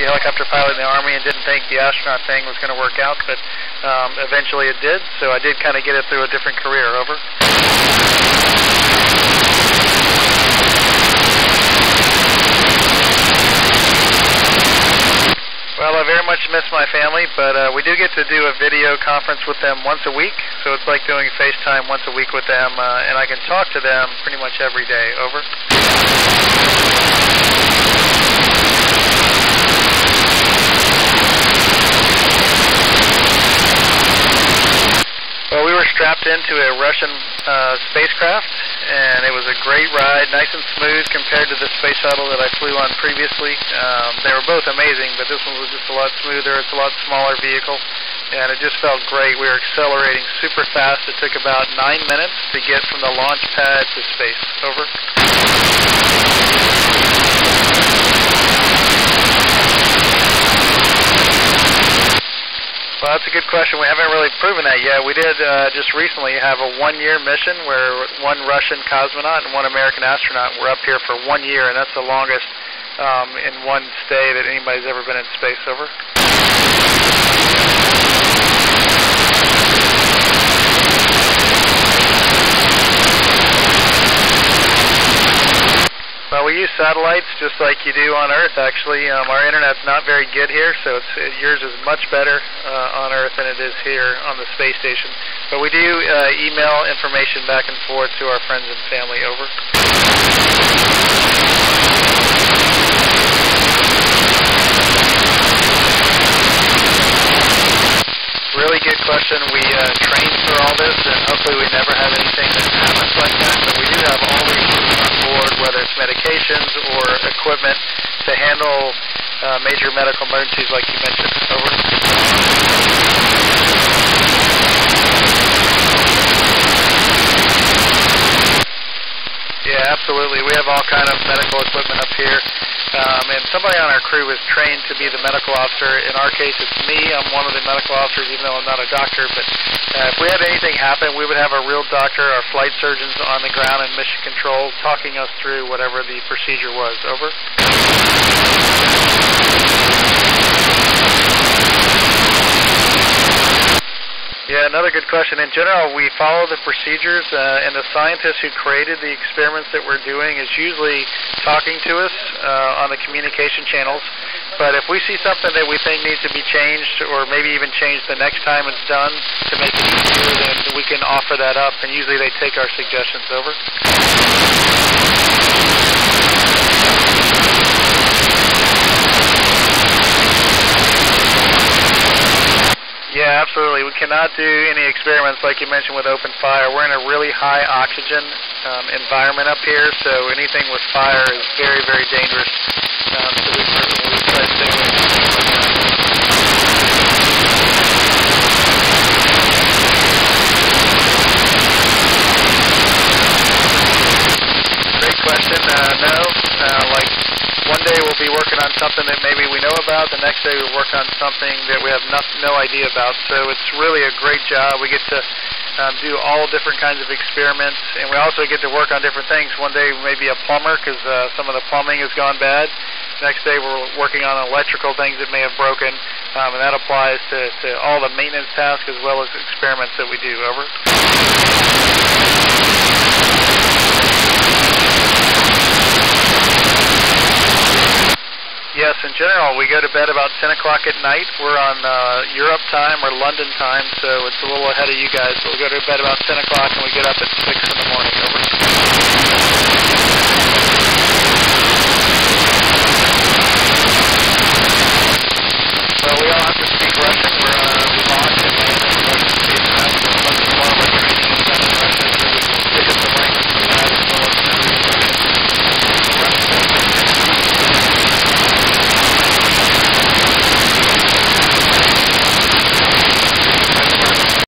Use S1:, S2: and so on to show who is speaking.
S1: the helicopter pilot in the Army and didn't think the astronaut thing was going to work out, but eventually it did, so I did kind of get it through a different career. Over. Well, I very much miss my family, but we do get to do a video conference with them once a week, so it's like doing FaceTime once a week with them, and I can talk to them pretty much every day. Over. Well, we were strapped into a Russian spacecraft, and it was a great ride, nice and smooth compared to the space shuttle that I flew on previously. They were both amazing, but this one was just a lot smoother. It's a lot smaller vehicle, and it just felt great. We were accelerating super fast. It took about 9 minutes to get from the launch pad to space. Over. Well, that's a good question. We haven't really proven that yet. We did just recently have a 1-year mission where one Russian cosmonaut and one American astronaut were up here for 1 year, and that's the longest in one stay that anybody's ever been in space. Over. Well, we use satellites just like you do on Earth, actually. Our internet's not very good here, so yours is much better on Earth than it is here on the space station. But we do email information back and forth to our friends and family. Over. Really good question. We trained for all this, and hopefully we never have anything that happens like that, but we do have all the equipment on board, whether it's medications or equipment to handle major medical emergencies like you mentioned. Over. Yeah, absolutely. We have all kind of medical equipment up here. And somebody on our crew was trained to be the medical officer. In our case, it's me. I'm one of the medical officers, even though I'm not a doctor. But if we had anything happen, we would have a real doctor, our flight surgeons on the ground in mission control, talking us through whatever the procedure was. Over. Yeah, another good question. In general, we follow the procedures, and the scientist who created the experiments that we're doing is usually talking to us on the communication channels. But if we see something that we think needs to be changed, or maybe even changed the next time it's done to make it easier, then we can offer that up, and usually they take our suggestions. Over. Yeah, absolutely. We cannot do any experiments like you mentioned with open fire. We're in a really high oxygen environment up here, so anything with fire is very, very dangerous. So we try to stay away from things like that. Great question. No. Like one day we'll be working on something that maybe we know about. The next day we'll work on something that we have no idea about. So it's really a great job. We get to do all different kinds of experiments, and we also get to work on different things. One day we may be a plumber because some of the plumbing has gone bad. Next day we're working on electrical things that may have broken, and that applies to all the maintenance tasks as well as experiments that we do. Over. Yes, in general, we go to bed about 10 o'clock at night. We're on Europe time or London time, so it's a little ahead of you guys. So we go to bed about 10 o'clock and we get up at 6 in the morning. Over.